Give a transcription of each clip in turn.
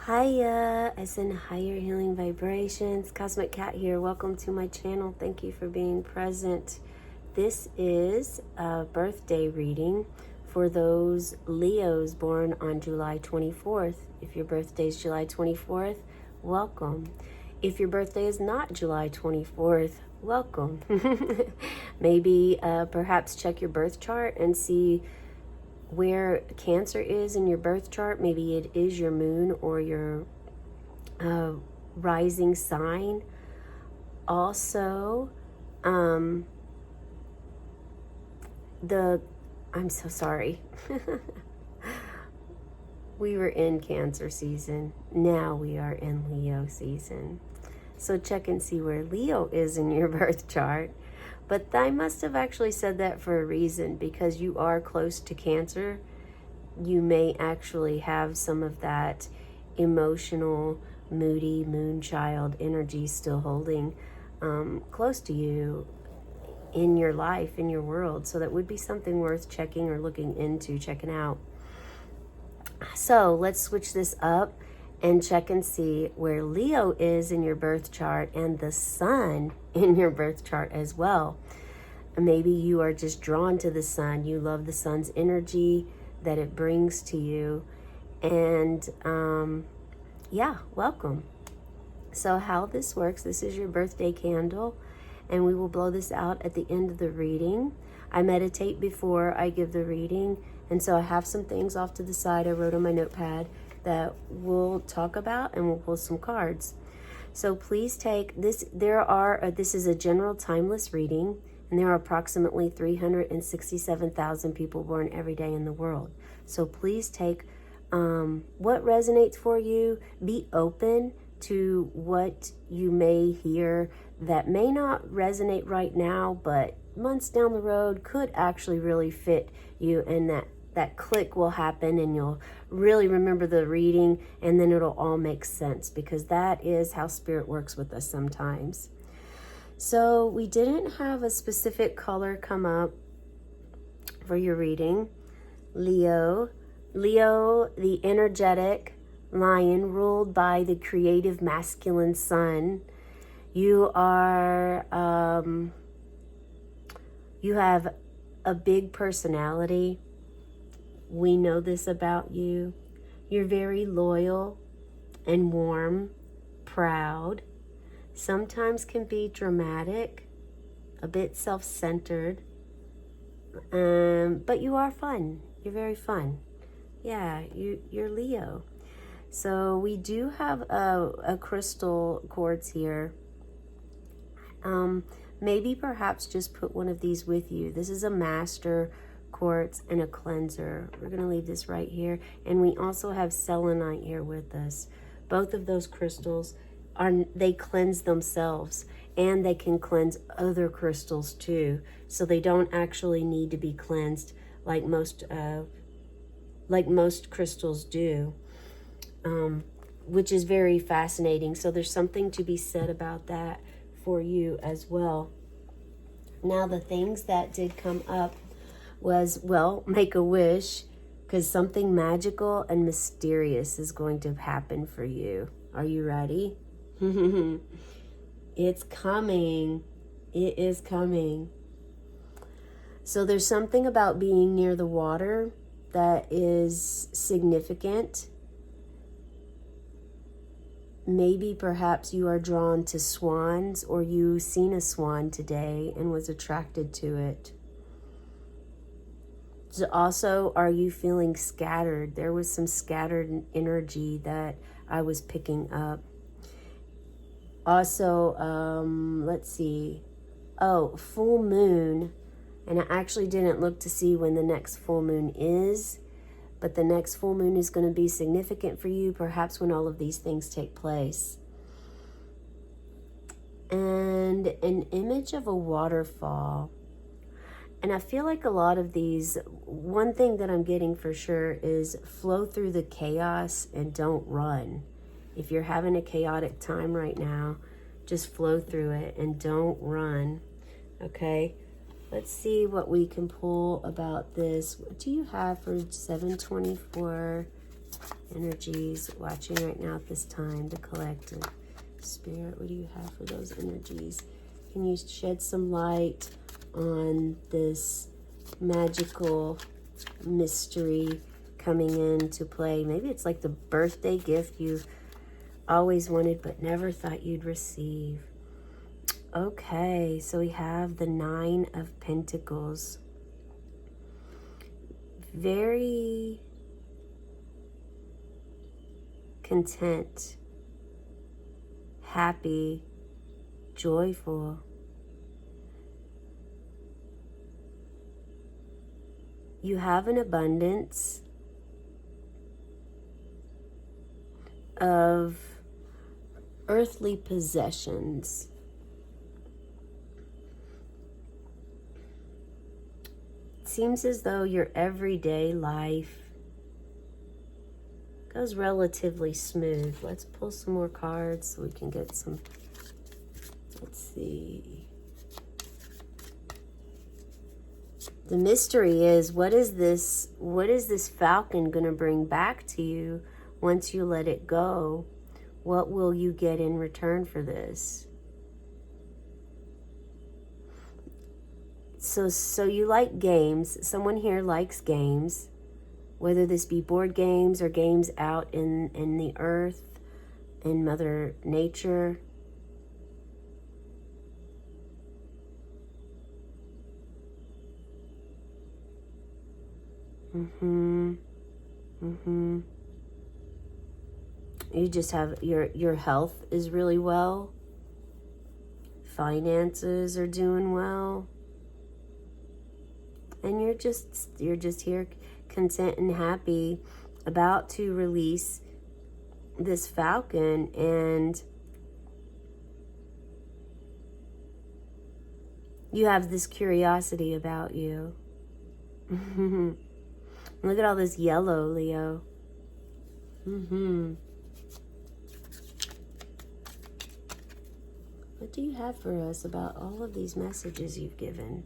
Hiya, as in higher healing vibrations. Cosmic Cat here. Welcome to my channel. Thank you for being present. This is a birthday reading for those Leos born on July 24th. If your birthday is July 24th, welcome. If your birthday is not July 24th, welcome. Maybe perhaps check your birth chart and see where Cancer is in your birth chart. Maybe it is your moon or your rising sign. Also, I'm so sorry. We were in Cancer season. Now we are in Leo season. So check and see where Leo is in your birth chart. But I must have actually said that for a reason, because you are close to Cancer. You may actually have some of that emotional, moody moonchild energy still holding close to you in your life, in your world. So that would be something worth checking or looking into, checking out. So let's switch this up and check and see where Leo is in your birth chart and the sun in your birth chart as well. Maybe you are just drawn to the sun. You love the sun's energy that it brings to you. And yeah, welcome. So how this works, this is your birthday candle, and we will blow this out at the end of the reading. I meditate before I give the reading, and so I have some things off to the side I wrote on my notepad that we'll talk about, and we'll pull some cards. So please take this. This is a general timeless reading, and there are approximately 367,000 people born every day in the world. So please take what resonates for you. Be open to what you may hear that may not resonate right now, but months down the road could actually really fit you, and that click will happen and you'll really remember the reading, and then it'll all make sense, because that is how spirit works with us sometimes. So we didn't have a specific color come up for your reading. Leo, the energetic lion ruled by the creative masculine sun. You are, you have a big personality. We know this about you. You're very loyal and warm, proud, sometimes can be dramatic, a bit self-centered, but you are fun. You're very fun. Yeah, you're Leo. So we do have a crystal quartz here. Maybe perhaps just put one of these with you. This is a master quartz and a cleanser. We're going to leave this right here. And we also have selenite here with us. Both of those crystals they cleanse themselves, and they can cleanse other crystals too. So they don't actually need to be cleansed like most crystals do, which is very fascinating. So there's something to be said about that for you as well. Now, the things that did come up was, well, make a wish, because something magical and mysterious is going to happen for you. Are you ready? It's coming. It is coming. So there's something about being near the water that is significant. Maybe perhaps you are drawn to swans, or you seen a swan today and was attracted to it. So also, are you feeling scattered? There was some scattered energy that I was picking up. Also, let's see. Oh, full moon. And I actually didn't look to see when the next full moon is, but the next full moon is going to be significant for you, perhaps when all of these things take place. And an image of a waterfall. And I feel like a lot of these, one thing that I'm getting for sure is flow through the chaos and don't run. If you're having a chaotic time right now, just flow through it and don't run. Okay, let's see what we can pull about this. What do you have for 7/24 Energies watching right now at this time, the collective. Spirit, what do you have for those energies? Can you shed some light on this magical mystery coming into play? Maybe it's like the birthday gift you always wanted but never thought you'd receive. Okay, so we have the Nine of Pentacles. Very content, happy, joyful. You have an abundance of earthly possessions. It seems as though your everyday life goes relatively smooth. Let's pull some more cards so we can get some. Let's see. The mystery is, what is this falcon going to bring back to you once you let it go? What will you get in return for this? So you like games. Someone here likes games, whether this be board games or games out in the earth, in Mother Nature. You just have your health is really well. Finances are doing well. And you're just here content and happy, about to release this falcon, and you have this curiosity about you. Look at all this yellow, Leo. What do you have for us about all of these messages you've given?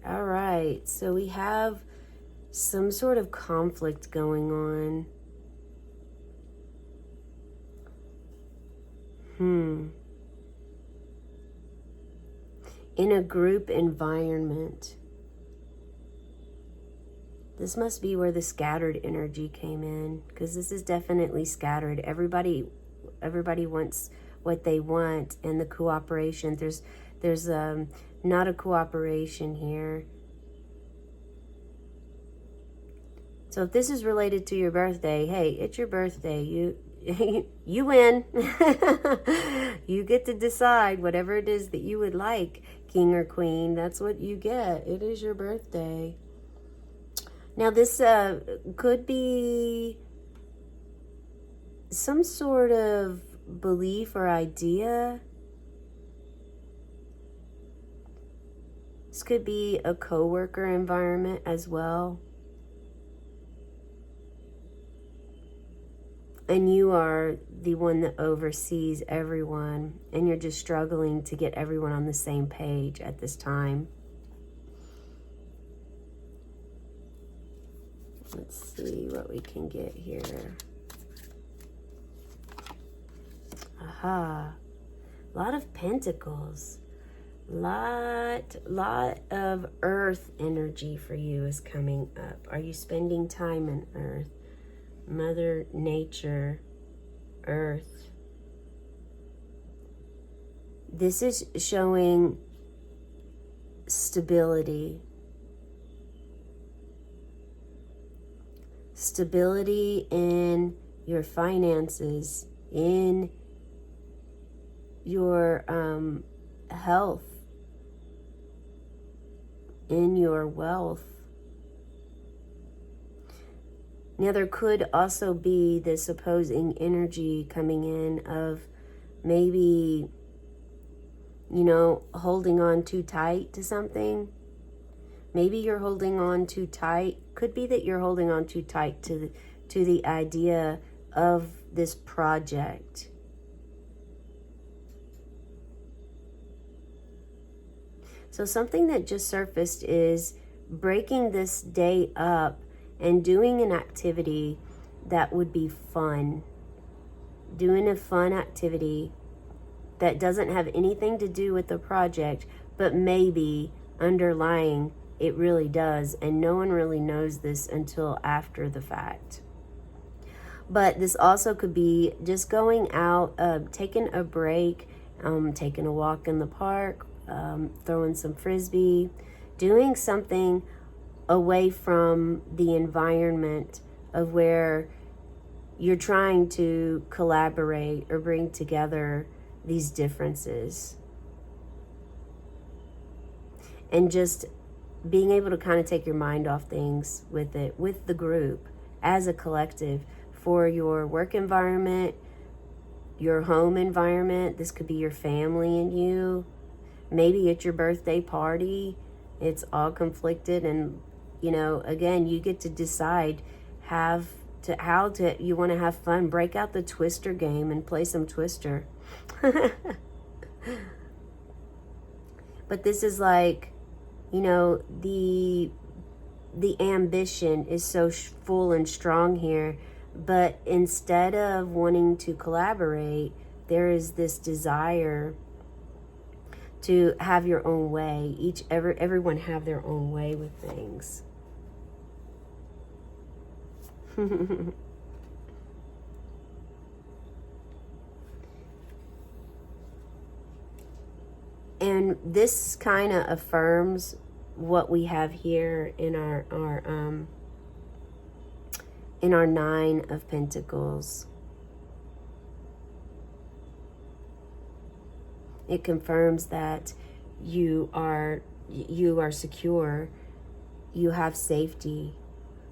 All right, so we have some sort of conflict going on. In a group environment. This must be where the scattered energy came in, because this is definitely scattered. Everybody wants what they want, and the cooperation. There's not a cooperation here. So if this is related to your birthday, hey, it's your birthday. You win. You get to decide whatever it is that you would like, king or queen. That's what you get. It is your birthday. Now this could be some sort of belief or idea. This could be a co-worker environment as well. And you are the one that oversees everyone, and you're just struggling to get everyone on the same page at this time. Let's see what we can get here. Aha. A lot of pentacles. Lot of earth energy for you is coming up. Are you spending time in earth? Mother Nature, earth. This is showing stability. Stability in your finances, in your health, in your wealth. Now, there could also be this opposing energy coming in of maybe, holding on too tight to something. Maybe you're holding on too tight. Could be that you're holding on too tight to the idea of this project. So something that just surfaced is breaking this day up and doing an activity that would be fun. Doing a fun activity that doesn't have anything to do with the project, but maybe underlying it really does, and no one really knows this until after the fact. But this also could be just going out, taking a break, taking a walk in the park, throwing some frisbee, doing something away from the environment of where you're trying to collaborate or bring together these differences. And just being able to kind of take your mind off things with it, with the group, as a collective, for your work environment, your home environment. This could be your family and you. Maybe it's your birthday party. It's all conflicted, and again, you get to decide how you want to have fun. Break out the Twister game and play some Twister. But this is like, the ambition is so full and strong here, but instead of wanting to collaborate, there is this desire to have your own way. Everyone have their own way with things. And this kind of affirms what we have here in our Nine of Pentacles. It confirms that you are secure. You have safety.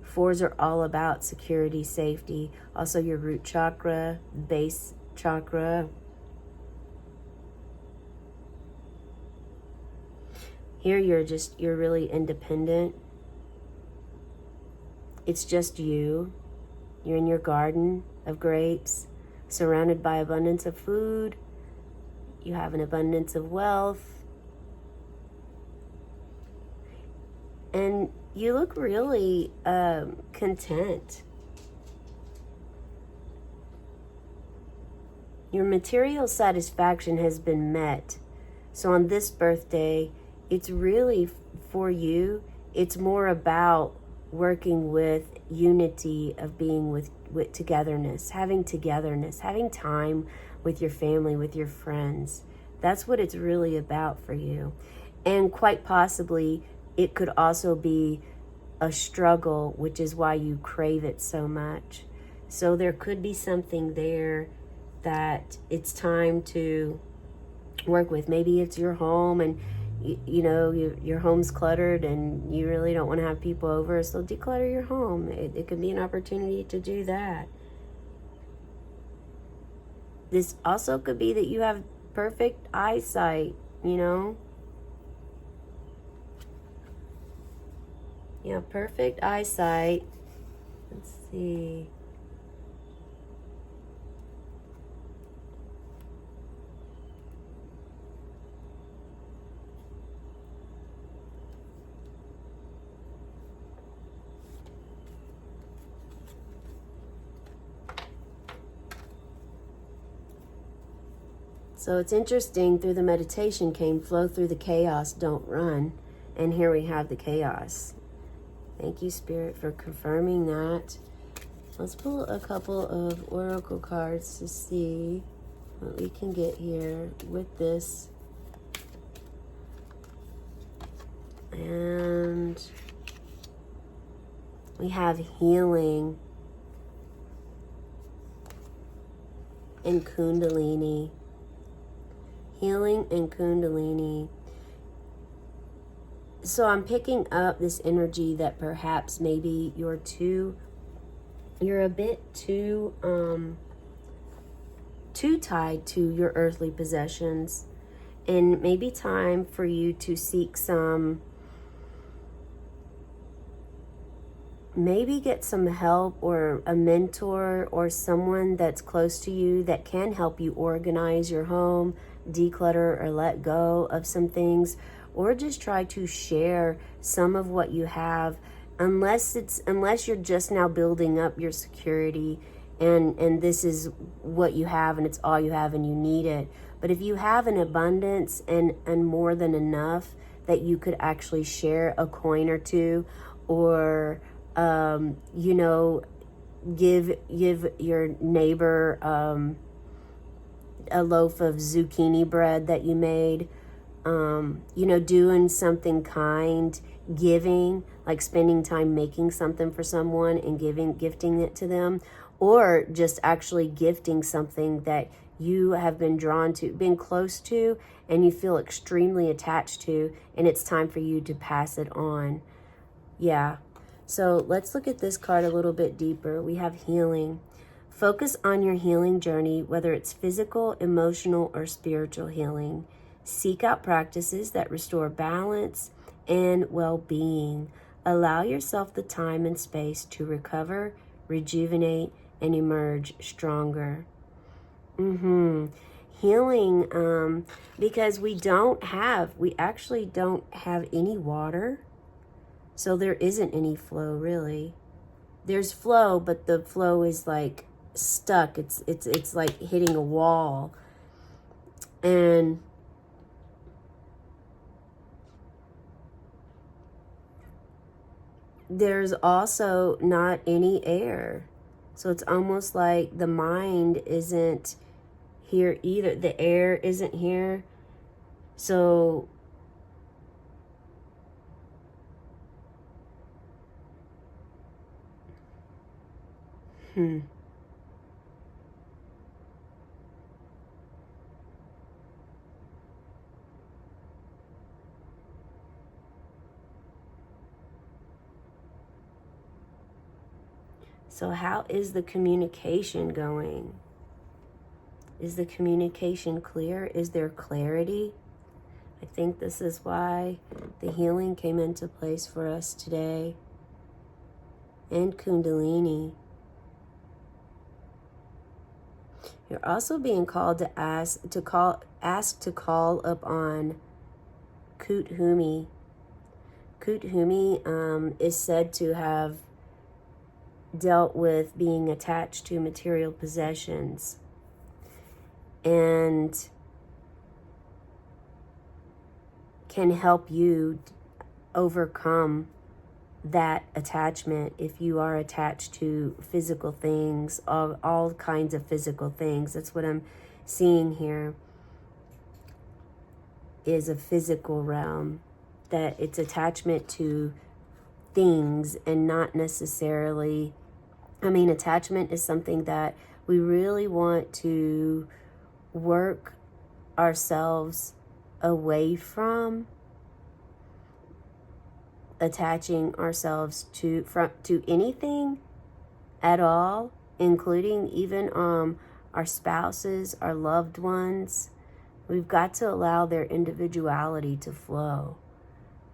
Fours are all about security, safety. Also your root chakra, base chakra. Here you're really independent. It's just you. You're in your garden of grapes, surrounded by abundance of food. You have an abundance of wealth. And you look really content. Your material satisfaction has been met. So on this birthday, it's really for you. It's more about working with unity, of being with togetherness, having time with your family, with your friends. That's what it's really about for you. And quite possibly, it could also be a struggle, which is why you crave it so much. So there could be something there that it's time to work with. Maybe it's your home, and your home's cluttered and you really don't want to have people over, so declutter your home. It could be an opportunity to do that. This also could be that you have perfect eyesight, perfect eyesight. Let's see. So it's interesting, through the meditation came flow through the chaos, don't run. And here we have the chaos. Thank you, Spirit, for confirming that. Let's pull a couple of oracle cards to see what we can get here with this. And we have healing and Kundalini. Healing and Kundalini. So I'm picking up this energy that perhaps maybe you're a bit too tied to your earthly possessions, and maybe time for you to seek maybe get some help, or a mentor, or someone that's close to you that can help you organize your home, declutter or let go of some things, or just try to share some of what you have unless you're just now building up your security, and this is what you have and it's all you have and you need it. But if you have an abundance and more than enough that you could actually share a coin or two, or you know, give your neighbor a loaf of zucchini bread that you made, you know, doing something kind, giving, like spending time making something for someone and gifting it to them, or just actually gifting something that you have been drawn to, been close to, and you feel extremely attached to, and it's time for you to pass it on. Yeah. So let's look at this card a little bit deeper. We have healing. Focus on your healing journey, whether it's physical, emotional, or spiritual healing. Seek out practices that restore balance and well-being. Allow yourself the time and space to recover, rejuvenate, and emerge stronger. Healing, because we actually don't have any water. So there isn't any flow, really. There's flow, but the flow is like stuck. It's like hitting a wall. And there's also not any air. So it's almost like the mind isn't here either. The air isn't here. So So how is the communication going? Is the communication clear? Is there clarity? I think this is why the healing came into place for us today. And Kundalini. You're also being called to ask to call upon Kuthumi. Kuthumi is said to have dealt with being attached to material possessions, and can help you overcome that attachment if you are attached to physical things, all kinds of physical things. That's what I'm seeing here, is a physical realm, that it's attachment to things and not necessarily, I mean, attachment is something that we really want to work ourselves away from, attaching ourselves to anything at all, including even our spouses, our loved ones. We've got to allow their individuality to flow,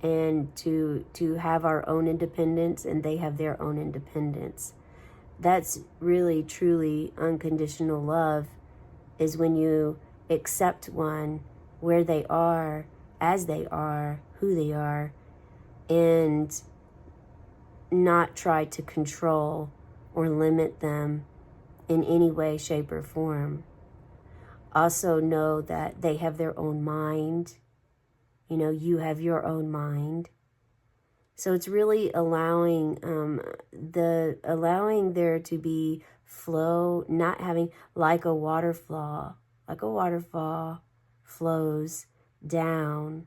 and to have our own independence, and they have their own independence. That's really, truly unconditional love, is when you accept one where they are, as they are, who they are, and not try to control or limit them in any way, shape, or form. Also know that they have their own mind. You know, you have your own mind. So it's really allowing there to be flow, not having like a waterfall flows down.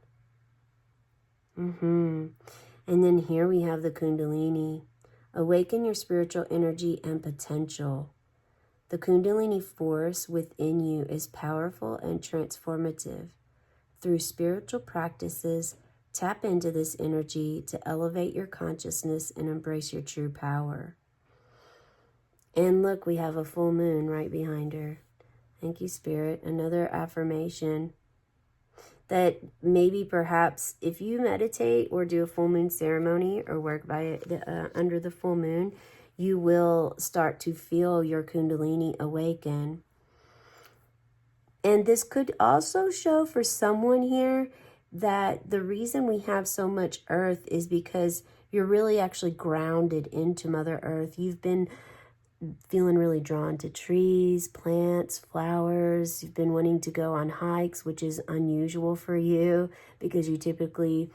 And then here we have the Kundalini. Awaken your spiritual energy and potential. The Kundalini force within you is powerful and transformative. Through spiritual practices, tap into this energy to elevate your consciousness and embrace your true power. And look, we have a full moon right behind her. Thank you, Spirit. Another affirmation that maybe perhaps if you meditate or do a full moon ceremony or work by under the full moon, you will start to feel your Kundalini awaken. And this could also show for someone here that the reason we have so much earth is because you're really actually grounded into Mother Earth. You've been feeling really drawn to trees, plants, flowers. You've been wanting to go on hikes, which is unusual for you because you typically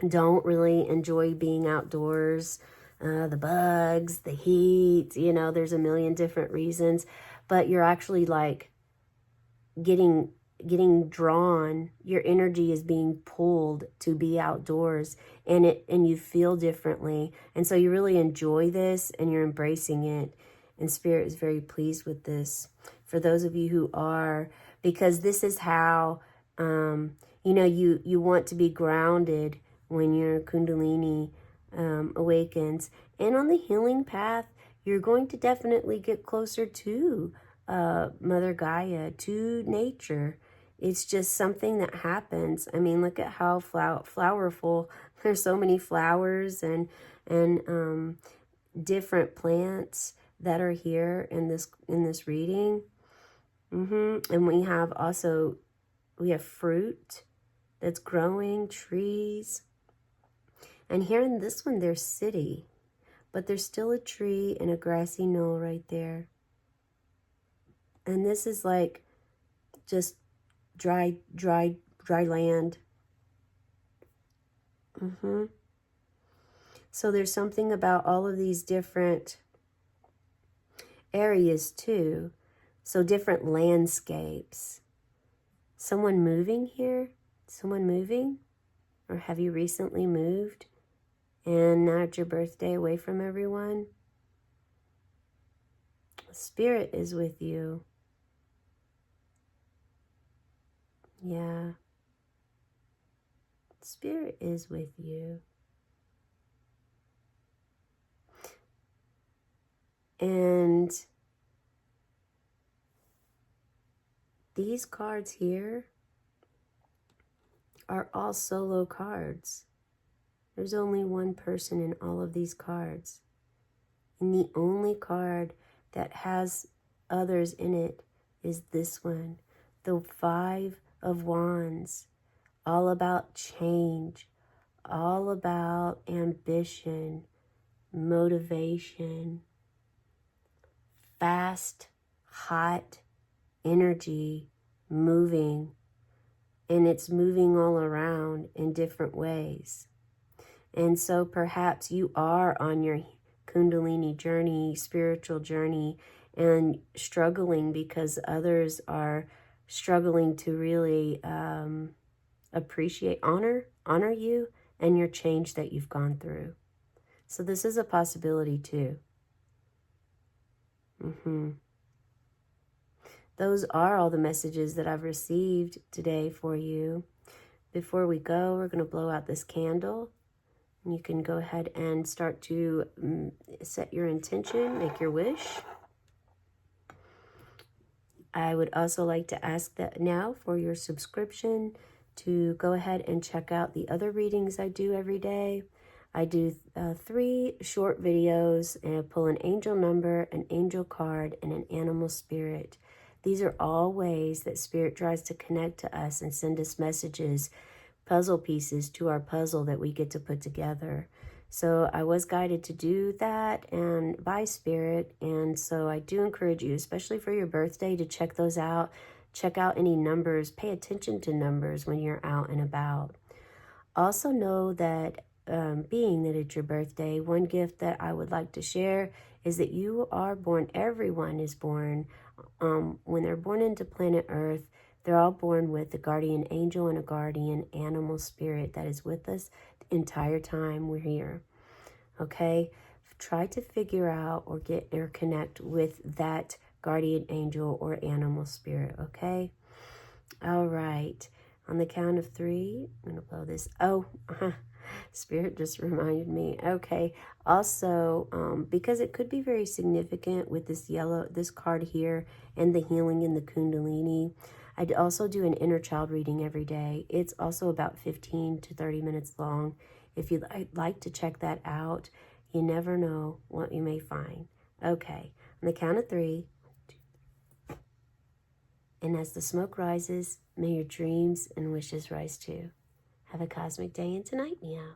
don't really enjoy being outdoors. The bugs, the heat, you know, there's a million different reasons, but you're actually like getting drawn. Your energy is being pulled to be outdoors, and you feel differently, and so you really enjoy this and you're embracing it, and Spirit is very pleased with this for those of you who are, because this is how you know, you want to be grounded when your Kundalini awakens. And on the healing path, you're going to definitely get closer to Mother Gaia, to nature. It's just something that happens. I mean, look at how flowerful. There's so many flowers and different plants that are here in this reading. And we have also, we have fruit that's growing, trees. And here in this one, there's city, but there's still a tree and a grassy knoll right there. And this is like just dry land. So there's something about all of these different areas too. So different landscapes. Someone moving here? Someone moving? Or have you recently moved? And now it's your birthday away from everyone? Spirit is with you. Yeah. Spirit is with you. And these cards here are all solo cards. There's only one person in all of these cards. And the only card that has others in it is this one, the Five of Wands. All about change, all about ambition, motivation, fast, hot energy moving, and it's moving all around in different ways. And so perhaps you are on your Kundalini journey, spiritual journey, and struggling because others are struggling to really appreciate, honor you and your change that you've gone through. So this is a possibility too. Those are all the messages that I've received today for you. Before we go, we're going to blow out this candle. You can go ahead and start to set your intention, make your wish. I would also like to ask that now for your subscription to go ahead and check out the other readings I do every day. I do 3 short videos and I pull an angel number, an angel card, and an animal spirit. These are all ways that Spirit tries to connect to us and send us messages, puzzle pieces to our puzzle that we get to put together. So I was guided to do that and by Spirit, and so I do encourage you, especially for your birthday, to check those out. Check out any numbers. Pay attention to numbers when you're out and about. Also know that being that it's your birthday, one gift that I would like to share is that you are born, everyone is born, when they're born into planet Earth, they're all born with a guardian angel and a guardian animal spirit that is with us the entire time we're here. Okay? Try to figure out or connect with that guardian angel or animal spirit, okay? All right. On the count of 3, I'm going to blow this. Oh, Spirit just reminded me. Okay. Also, because it could be very significant with this card here and the healing in the Kundalini, I also do an inner child reading every day. It's also about 15 to 30 minutes long. If you'd like to check that out, you never know what you may find. Okay. On the count of 3, and as the smoke rises, may your dreams and wishes rise too. Have a cosmic day and tonight, meow.